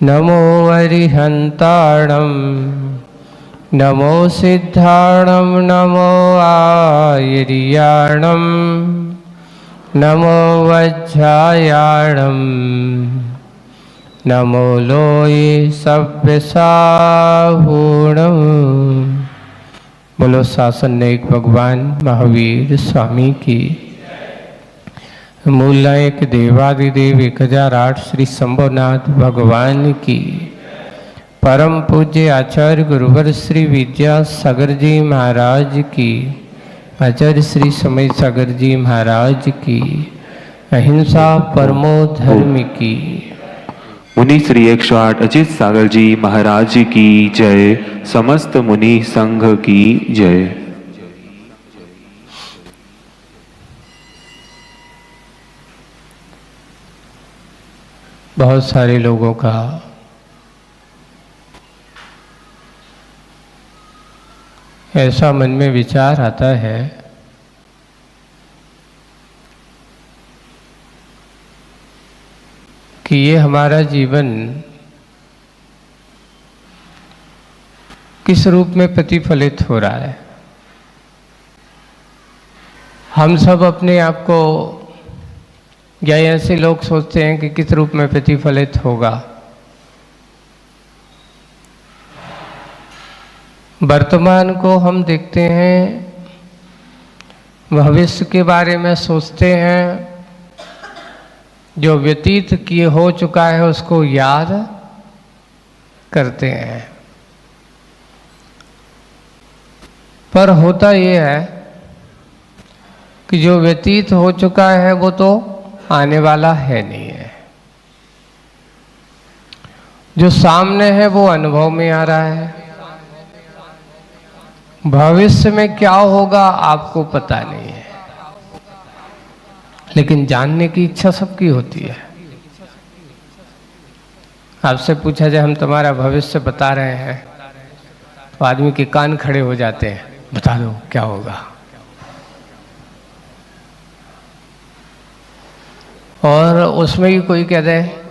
नमो अरिहन्ताणं नमो सिद्धाणं नमो आयर्याणं नमो वज्रायाणं नमो लोये सव्यसाहूणं। बोलो शासन नायक भगवान महावीर स्वामी की। मूल नायक देवादिदेव 1008 श्री शंभुनाथ भगवान की। परम पूज्य आचार्य गुरुवर श्री विद्यासागर जी महाराज की। आचार्य श्री समय सागर जी महाराज की। अहिंसा परमो धर्म की। मुनि श्री 108 अजित सागर जी महाराज की जय। समस्त मुनि संघ की जय। बहुत सारे लोगों का ऐसा मन में विचार आता है कि ये हमारा जीवन किस रूप में प्रतिफलित हो रहा है। हम सब अपने आप को या ऐसे लोग सोचते हैं कि किस रूप में प्रतिफलित होगा। वर्तमान को हम देखते हैं, भविष्य के बारे में सोचते हैं, जो व्यतीत किए हो चुका है उसको याद करते हैं। पर होता ये है कि जो व्यतीत हो चुका है वो तो आने वाला है नहीं है। जो सामने है वो अनुभव में आ रहा है। भविष्य में क्या होगा आपको पता नहीं है, लेकिन जानने की इच्छा सबकी होती है। आपसे पूछा जाए हम तुम्हारा भविष्य बता रहे हैं तो आदमी के कान खड़े हो जाते हैं, बता दो क्या होगा। और उसमें भी कोई कहता है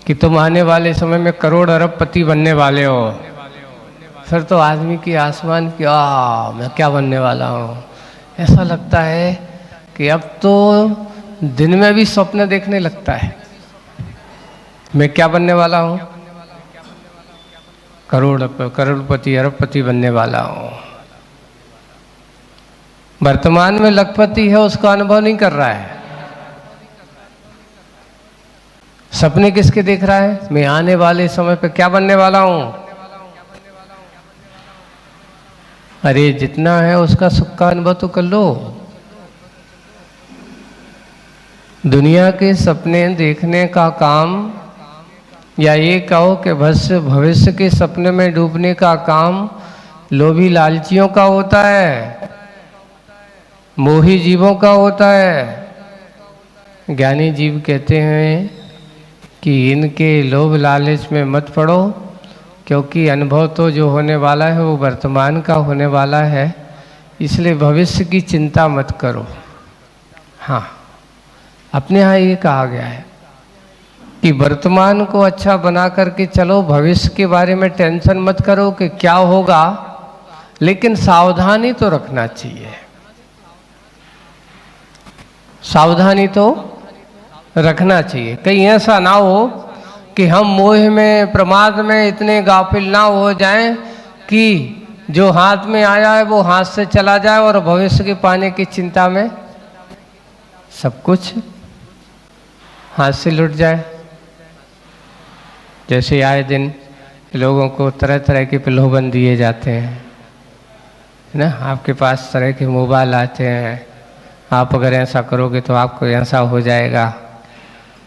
कि तुम आने वाले समय में करोड़ अरबपति बनने वाले हो। फिर तो आदमी की आसमान की मैं क्या बनने वाला हूँ। ऐसा लगता है कि अब तो दिन में भी स्वप्न देखने लगता है, मैं क्या बनने वाला हूँ, करोड़पति अरबपति बनने वाला हूँ। वर्तमान में लखपति है उसका अनुभव नहीं कर रहा है। सपने किसके देख रहा है, मैं आने वाले समय पे क्या बनने वाला हूं। अरे जितना है उसका सुख का अनुभव तो कर लो। दुनिया के सपने देखने का काम, या ये कहो कि भविष्य के सपने में डूबने का काम लोभी लालचियों का होता है, मोही जीवों का होता है। ज्ञानी जीव कहते हैं कि इनके लोभ लालच में मत पड़ो, क्योंकि अनुभव तो जो होने वाला है वो वर्तमान का होने वाला है, इसलिए भविष्य की चिंता मत करो। हाँ, अपने यहाँ ये कहा गया है कि वर्तमान को अच्छा बना करके चलो, भविष्य के बारे में टेंशन मत करो कि क्या होगा, लेकिन सावधानी तो रखना चाहिए। सावधानी तो रखना चाहिए। कहीं ऐसा ना हो कि हम मोह में प्रमाद में इतने गाफिल ना हो जाएं कि जो हाथ में आया है वो हाथ से चला जाए और भविष्य के पाने की चिंता में सब कुछ हाथ से लुट जाए। जैसे आए दिन लोगों को तरह तरह के प्रलोभन दिए जाते हैं, है ना। आपके पास तरह के मोबाइल आते हैं, आप अगर ऐसा करोगे तो आपको ऐसा हो जाएगा,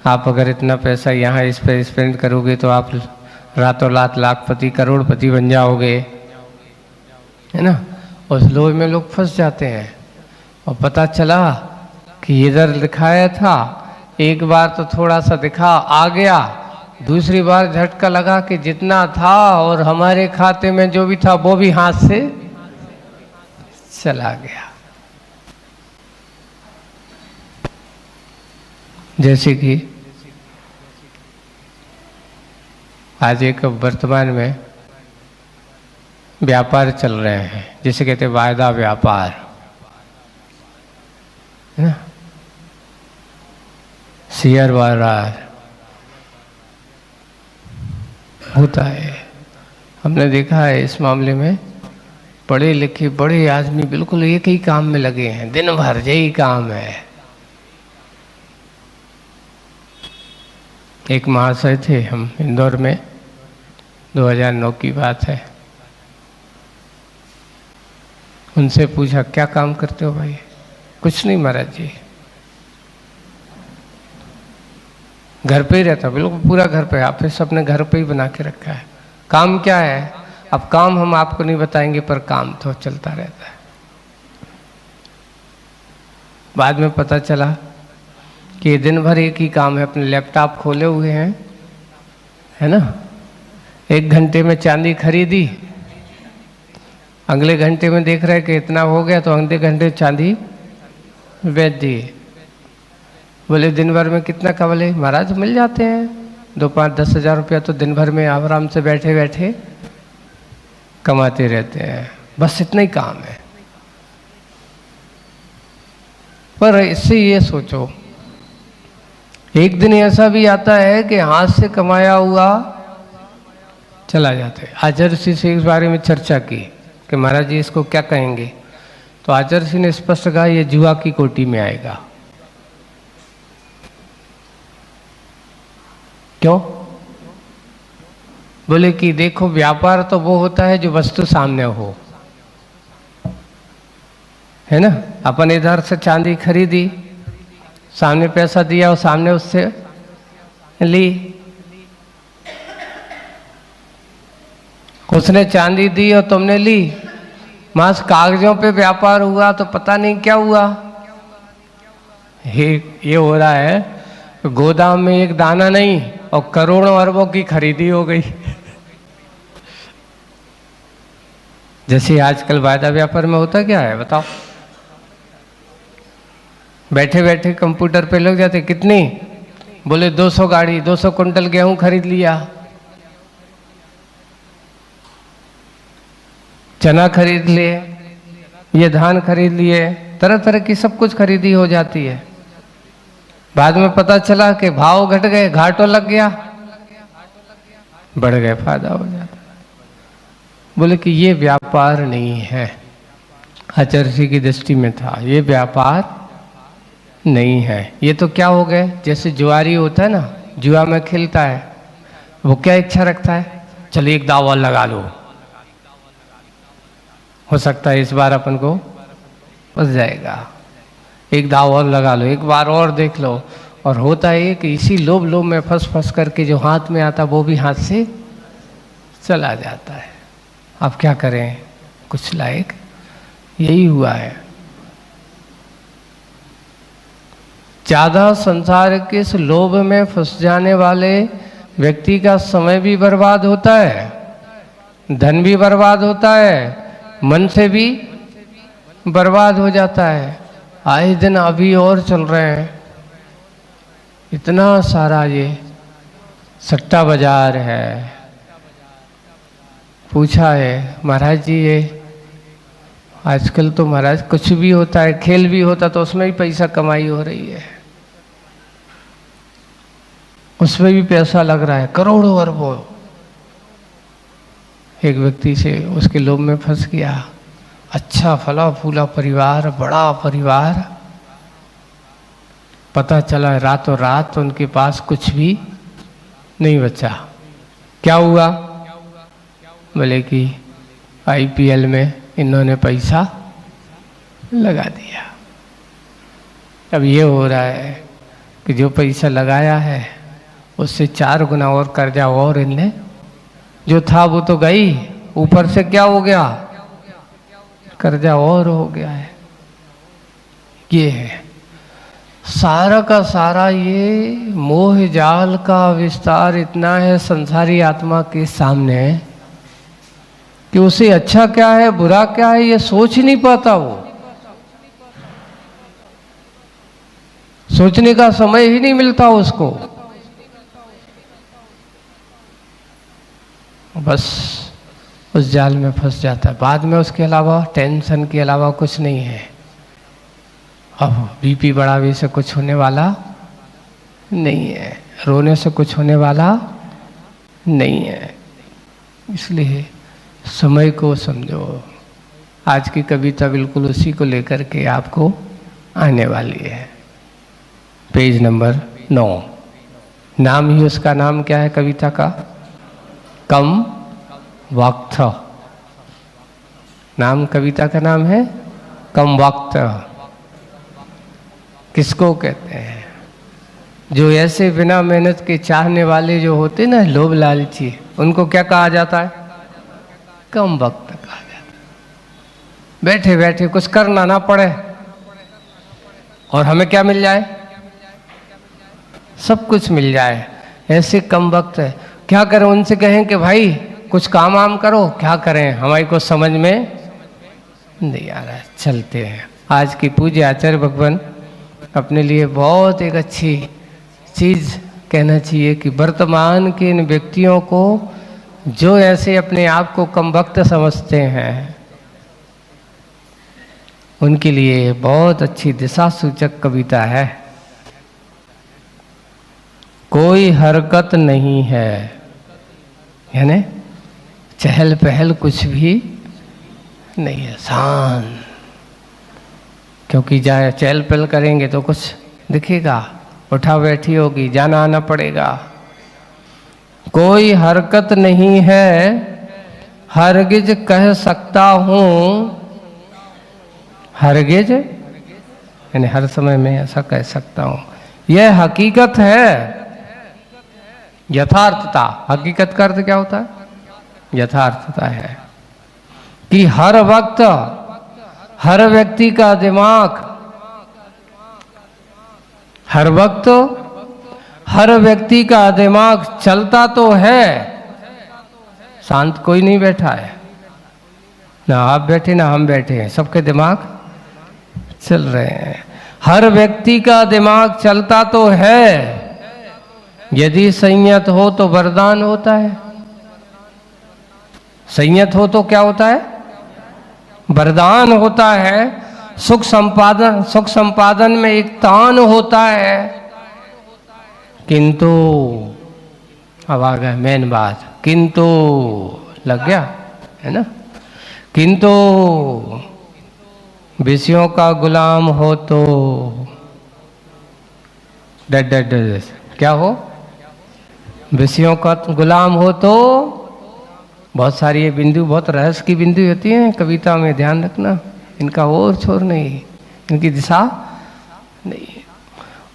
आप अगर इतना पैसा यहाँ इस पर स्पेंड करोगे तो आप रातों रात लाखपति करोड़पति बन जाओगे, है ना। उस लोभ में लोग फंस जाते हैं। और पता चला कि इधर दिखाया था, एक बार तो थोड़ा सा दिखा आ गया, दूसरी बार झटका लगा कि जितना था और हमारे खाते में जो भी था वो भी हाथ से चला गया। जैसे कि आज एक वर्तमान में व्यापार चल रहे हैं, जिसे कहते हैं वायदा व्यापार, है ना, शेयर बाजार होता है। हमने देखा है इस मामले में पढ़े लिखे बड़े आदमी बिल्कुल एक ही काम में लगे हैं, दिन भर यही काम है। एक महाशय थे, हम इंदौर में 2009 की बात है, उनसे पूछा क्या काम करते हो भाई? कुछ नहीं महाराज जी, घर पे ही रहता, बिल्कुल पूरा घर पे, ऑफिस अपने घर पे ही बना के रखा है। काम क्या है? अब काम हम आपको नहीं बताएंगे, पर काम तो चलता रहता है। बाद में पता चला कि दिन भर एक ही काम है, अपने लैपटॉप खोले हुए हैं, है ना, 1 घंटे में चांदी खरीदी, अगले घंटे में देख रहे कि इतना हो गया, तो अगले घंटे चांदी बेच दी। बोले दिन भर में कितना का? बोले महाराज मिल जाते हैं 2-5-10 हज़ार रुपया, तो दिन भर में आराम से बैठे बैठे कमाते रहते हैं, बस इतना ही काम है। पर इससे ये सोचो, एक दिन ऐसा भी आता है कि हाथ से कमाया हुआ चला जाता है। आचार्य ऋषि से इस बारे में चर्चा की कि महाराज जी इसको क्या कहेंगे, तो आचार्य ऋषि ने स्पष्ट कहा ये जुआ की कोटि में आएगा। क्यों? बोले कि देखो व्यापार तो वो होता है जो वस्तु सामने हो, है ना। अपन इधर से चांदी खरीदी, सामने पैसा दिया और सामने उससे ली, उसने चांदी दी और तुमने ली, मास कागजों पे व्यापार हुआ तो पता नहीं क्या हुआ। ये हो रहा है, गोदाम में एक दाना नहीं और करोड़ों अरबों की खरीदी हो गई। जैसे आजकल वायदा व्यापार में होता क्या है बताओ? बैठे बैठे कंप्यूटर पे लग जाते, कितनी? बोले 200 गाड़ी, 200 कुंटल गेहूं खरीद लिया, चना खरीद लिए, ये धान खरीद लिए, तरह तरह की सब कुछ खरीदी हो जाती है। बाद में पता चला कि भाव घट गए, घाटों लग गया, बढ़ गए, फायदा हो जाता। बोले कि ये व्यापार नहीं है, आचार्य ऋषि की दृष्टि में था ये व्यापार नहीं है। ये तो क्या हो गए, जैसे जुआरी होता है ना, जुआ में खेलता है, वो क्या इच्छा रखता है, चलिए एक दाव और लगा लो, हो सकता है इस बार अपन को फंस जाएगा, एक दाव और लगा लो, एक बार और देख लो। और होता है कि इसी लोभ लोभ में फंस फंस करके जो हाथ में आता वो भी हाथ से चला जाता है। अब क्या करें, कुछ लायक यही हुआ है। ज़्यादा संसार के इस लोभ में फंस जाने वाले व्यक्ति का समय भी बर्बाद होता है, धन भी बर्बाद होता है, मन से भी बर्बाद हो जाता है। आए दिन अभी और चल रहे हैं, इतना सारा ये सट्टा बाजार है। पूछा है महाराज जी ये आजकल तो महाराज कुछ भी होता है, खेल भी होता तो उसमें भी पैसा कमाई हो रही है, उसमें भी पैसा लग रहा है, करोड़ों अरबों। एक व्यक्ति से उसके लोभ में फंस गया, अच्छा फला फूला परिवार, बड़ा परिवार, पता चला रातों रात उनके पास कुछ भी नहीं बचा। क्या हुआ? बोले कि IPL में इन्होंने पैसा लगा दिया। अब ये हो रहा है कि जो पैसा लगाया है उससे 4 गुना और कर्जा और इनने, जो था वो तो गई, ऊपर से क्या हो गया, कर्जा और हो गया है। ये है सारा का सारा, ये मोह जाल का विस्तार इतना है संसारी आत्मा के सामने कि उसे अच्छा क्या है बुरा क्या है ये सोच ही नहीं पाता। वो सोचने का समय ही नहीं मिलता उसको। बस उस जाल में फंस जाता है। बाद में उसके अलावा टेंशन के अलावा कुछ नहीं है। अब बीपी बढ़ावे से कुछ होने वाला नहीं है, रोने से कुछ होने वाला नहीं है। इसलिए समय को समझो। आज की कविता बिल्कुल उसी को लेकर के आपको आने वाली है। Page number 9। नाम ही उसका नाम क्या है कविता का? कम वक्त। नाम कविता का नाम है कम वक्त। किसको कहते हैं? जो ऐसे बिना मेहनत के चाहने वाले जो होते ना, लोभ लालची, उनको क्या कहा जाता है? कम वक्त कहा जाता है। बैठे बैठे कुछ करना ना पड़े और हमें क्या मिल जाए? सब कुछ मिल जाए, ऐसे कम वक्त है। क्या करें? उनसे कहें कि भाई कुछ काम वाम करो, क्या करें, हमारी को समझ में नहीं आ रहा है। चलते हैं। आज की पूज्य आचार्य भगवान अपने लिए बहुत एक अच्छी चीज़ कहना चाहिए कि वर्तमान के इन व्यक्तियों को जो ऐसे अपने आप को कम वक्त समझते हैं, उनके लिए बहुत अच्छी दिशा सूचक कविता है। कोई हरकत नहीं है, यानी चहल पहल कुछ भी नहीं है, शांत। क्योंकि जाए चहल पहल करेंगे तो कुछ दिखेगा, उठा बैठी होगी, जाना आना पड़ेगा। कोई हरकत नहीं है, हरगिज कह सकता हूँ। हरगिज यानी हर समय में ऐसा कह सकता हूँ। यह हकीकत है, यथार्थता। हकीकत का अर्थ क्या होता है? यथार्थता है कि हर वक्त हर व्यक्ति का दिमाग, हर वक्त हर व्यक्ति का दिमाग चलता तो है, शांत कोई नहीं बैठा है। ना आप बैठे ना हम बैठे हैं, सबके दिमाग चल रहे हैं। हर व्यक्ति का दिमाग चलता तो है, यदि संयत हो तो वरदान होता है। संयत हो तो क्या होता है? वरदान होता है। सुख संपादन में एक तान होता है। किंतु अब आ गया मेन बात, किंतु लग गया है ना। किंतु विषयों का गुलाम हो तो क्या हो? विषयों का गुलाम हो तो, बहुत सारी ये बिंदु बहुत रहस्य की बिंदु होती हैं कविता में, ध्यान रखना। इनका और छोर नहीं, इनकी दिशा नहीं।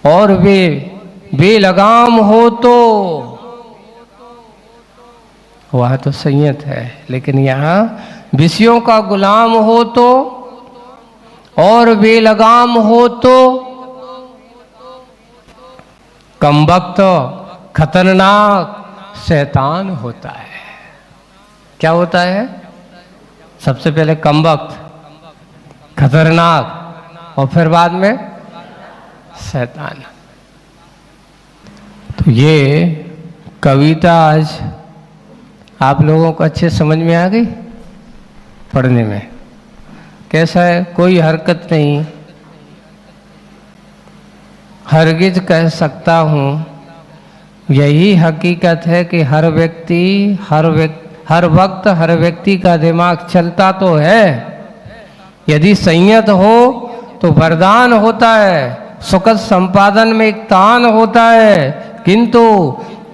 और वे बेलगाम हो तो, वह तो संयत है, लेकिन यहाँ विषयों का गुलाम हो तो और बेलगाम हो तो कमबख्त खतरनाक शैतान होता है। क्या होता है? सबसे पहले कमबख्त, खतरनाक, और फिर बाद में शैतान। तो ये कविता आज आप लोगों को अच्छे समझ में आ गई पढ़ने में? कैसा है? कोई हरकत नहीं, हरगिज कह सकता हूँ। यही हकीकत है कि हर वक्त हर व्यक्ति का दिमाग चलता तो है, यदि संयत हो तो वरदान होता है। सुखद संपादन में एक तान होता है, किंतु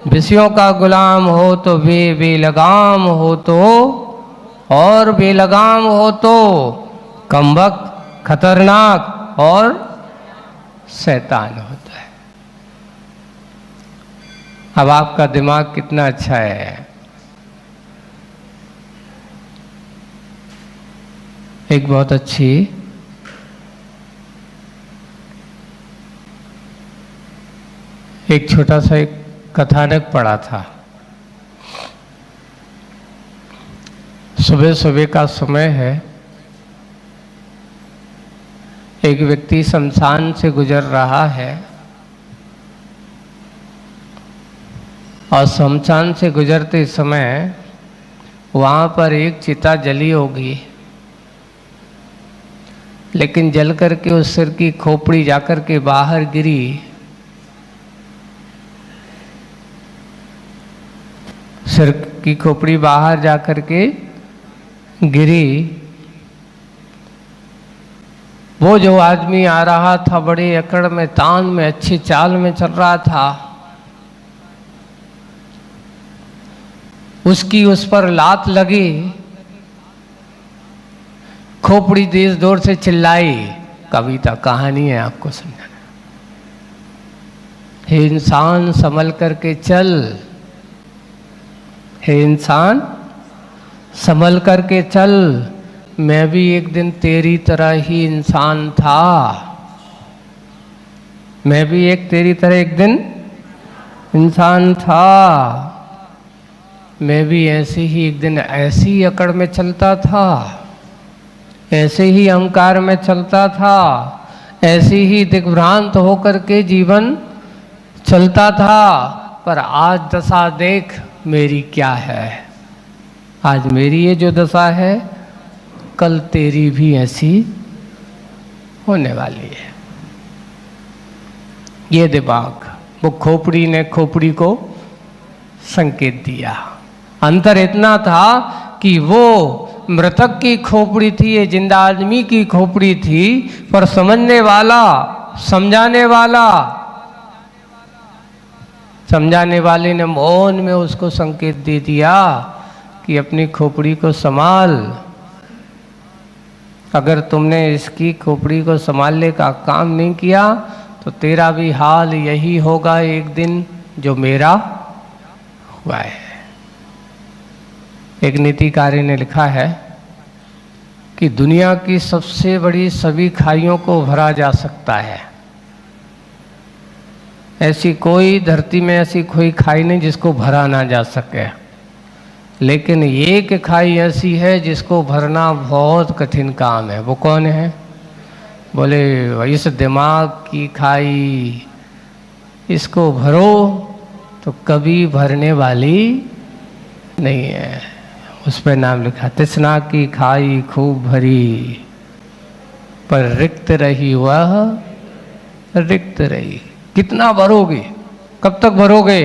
विषयों का गुलाम हो तो बेलगाम हो तो, और बेलगाम हो तो कमबख्त, खतरनाक और शैतान होता है। अब आपका दिमाग कितना अच्छा है। एक बहुत अच्छी एक छोटा सा एक कथानक पढ़ा था। सुबह सुबह का समय है। एक व्यक्ति शमशान से गुजर रहा है और शमशान से गुजरते समय वहां पर एक चिता जली होगी, लेकिन जल करके उस सिर की खोपड़ी जाकर के बाहर गिरी। सिर की खोपड़ी बाहर जाकर के गिरी। वो जो आदमी आ रहा था बड़े अकड़ में, तान में, अच्छी चाल में चल रहा था, उसकी उस पर लात लगी। खोपड़ी तेज जोर से चिल्लाई। कविता कहानी है आपको समझाना। हे इंसान संभल करके चल, हे इंसान संभल करके चल, मैं भी एक दिन तेरी तरह ही इंसान था। मैं भी एक तेरी तरह एक दिन इंसान था। मैं भी ऐसे ही एक दिन ऐसी अकड़ में चलता था, ऐसे ही अहंकार में चलता था, ऐसे ही दिग्भ्रांत होकर के जीवन चलता था। पर आज दशा देख मेरी क्या है। आज मेरी ये जो दशा है, कल तेरी भी ऐसी होने वाली है। ये दिमाग, वो खोपड़ी ने खोपड़ी को संकेत दिया। अंतर इतना था कि वो मृतक की खोपड़ी थी, ये जिंदा आदमी की खोपड़ी थी, पर समझने वाला, समझाने वाले ने मौन में उसको संकेत दे दिया कि अपनी खोपड़ी को संभाल। अगर तुमने इसकी खोपड़ी को संभालने का काम नहीं किया तो तेरा भी हाल यही होगा एक दिन जो मेरा हुआ है। एक नीतिकारी ने लिखा है कि दुनिया की सबसे बड़ी सभी खाइयों को भरा जा सकता है। ऐसी कोई धरती में ऐसी कोई खाई नहीं जिसको भरा ना जा सके, लेकिन एक खाई ऐसी है जिसको भरना बहुत कठिन काम है। वो कौन है? बोले इस दिमाग की खाई, इसको भरो तो कभी भरने वाली नहीं है। उस पर नाम लिखा, तृष्णा की खाई खूब भरी, पर रिक्त रही वह रिक्त रही। कितना भरोगे? कब तक भरोगे?